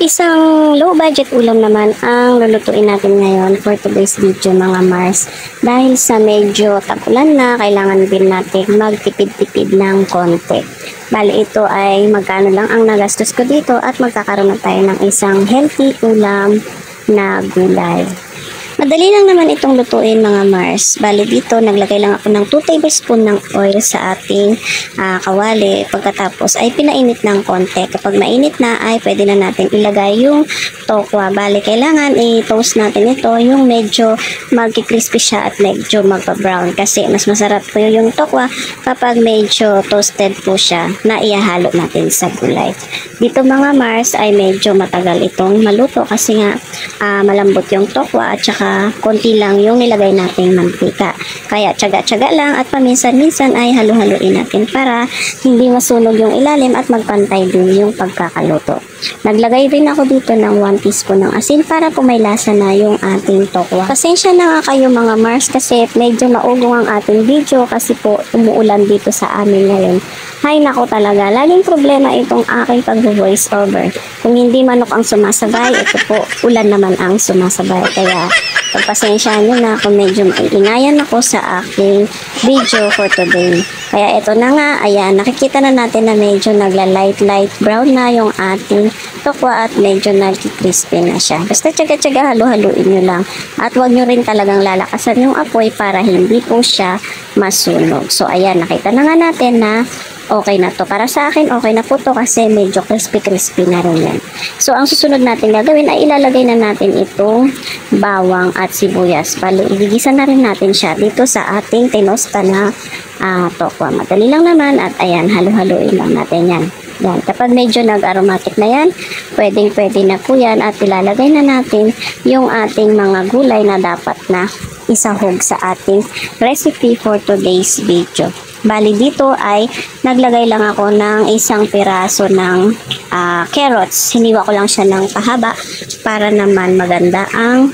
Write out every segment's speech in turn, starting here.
Isang low budget ulam naman ang lulutuin natin ngayon for today's video mga Mars. Dahil sa medyo tag-ulan na, kailangan din natin magtipid-tipid ng konti. Bali ito ay magkano lang ang nagastos ko dito at magkakaroon na tayo ng isang healthy ulam na gulay. Madali lang naman itong lutuin mga Mars. Bali dito, naglagay lang ako ng 2 tablespoon ng oil sa ating kawali. Pagkatapos ay pinainit ng konti. Kapag mainit na ay pwede na natin ilagay yung tokwa. Bali kailangan i-toast natin ito yung medyo magki-crispy siya at medyo magpa-brown. Kasi mas masarap po yung tokwa kapag medyo toasted po siya na ihahalo natin sa gulay. Dito mga Mars ay medyo matagal itong maluto kasi nga malambot yung tokwa at saka konti lang yung nilagay nating mantika. Kaya tiyaga-tiyaga lang at paminsan-minsan ay halo-haloin natin para hindi masunog yung ilalim at magpantay din yung pagkakaluto. Naglagay rin ako dito ng 1 teaspoon ng asin para po may lasa na yung ating tokwa. Pasensya na nga kayo mga Mars kasi medyo maugong ang ating video kasi po umuulan dito sa amin ngayon. Hay nako talaga, laging problema itong aking pag-voice over. Kung hindi manok ang sumasabay, ito po ulan naman ang sumasabay. Kaya pagpasensyahan nyo na kung medyo maiingayan ako sa aking video for today. Kaya ito na nga, ayan, nakikita na natin na medyo nagla-light brown na yung ating tokwa at medyo nag-crispy na siya. Basta tsaga-tsaga halo-haluin nyo lang. At huwag nyo rin talagang lalakasan yung apoy para hindi po siya masunog. So ayan, nakita na nga natin na okay na to. Para sa akin, okay na po to kasi medyo crispy na rin yan. So, ang susunod natin gagawin ay ilalagay na natin itong bawang at sibuyas. Bali, igigisa na rin natin siya dito sa ating tinosta na tokwa. Madali lang naman at ayan, halo-haloin lang natin yan. Yan. Kapag medyo nag-aromatic na yan, pwedeng-pwede na po yan at ilalagay na natin yung ating mga gulay na dapat na isahog sa ating recipe for today's video. Bali dito ay naglagay lang ako ng isang piraso ng carrots. Hiniwa ko lang siya ng pahaba para naman maganda ang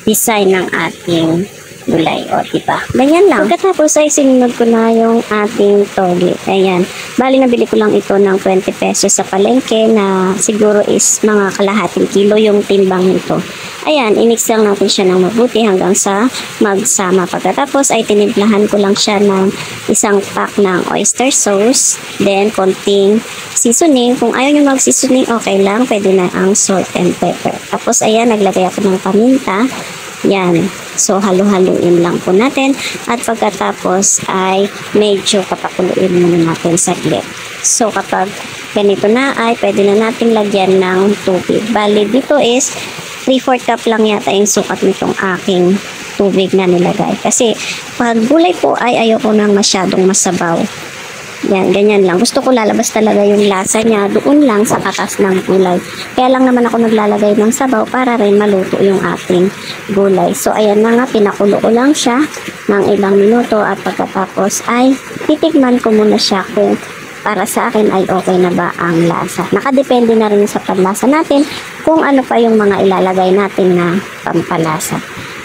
design ng ating gulay. O, diba? Ganyan lang. Pagkatapos ay sinunod ko na yung ating toge. Ayan. Bali, nabili ko lang ito ng 20 pesos sa palengke na siguro is mga kalahating kilo yung timbang nito. Ayan, i-mix lang natin siya ng mabuti hanggang sa magsama. Pagkatapos ay tinimplahan ko lang siya ng isang pack ng oyster sauce. Then, konting seasoning. Kung ayaw nyo mag-seasoning, okay lang. Pwede na ang salt and pepper. Tapos, ayan, naglagay ako ng paminta. Yan. So, halo-haluin lang po natin. At pagkatapos ay medyo papakuluin muna natin saglit. So, kapag ganito na ay pwede na natin lagyan ng tubig. Bali, dito is 3/4 cup lang yata yung sukat nitong aking tubig na nilagay. Kasi, pag gulay po ay ayoko nang masyadong masabaw. Yan, ganyan lang. Gusto ko lalabas talaga yung lasa niya doon lang sa katas ng gulay. Kaya lang naman ako naglalagay ng sabaw para rin maluto yung ating gulay. So, ayan na nga, pinakulo ko lang siya ng ilang minuto at pagkatapos ay titikman ko muna siya kung para sa akin ay okay na ba ang lasa. Nakadepende na rin sa panlasa natin kung ano pa yung mga ilalagay natin na pampalasa.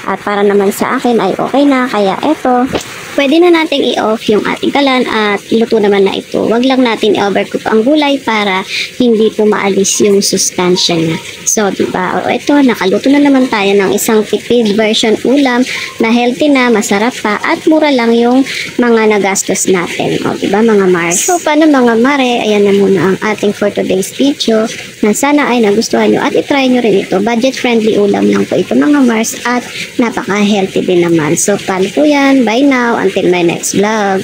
At para naman sa akin ay okay na, kaya eto, pwede na nating i-off yung ating kalan at luto naman na ito. Wag lang natin i-overcook ang gulay para hindi po maalis yung sustansya niya. So, diba? O ito, nakaluto na naman tayo ng isang tipid version ulam na healthy na, masarap pa, at mura lang yung mga nagastos natin. O, diba mga Mars? So, paano mga Mare? Ayan na muna ang ating for today's video na sana ay nagustuhan nyo at itry nyo rin ito. Budget-friendly ulam lang po ito mga Mars at napaka-healthy din naman. So, paano po yan? Bye now. Until my next vlog.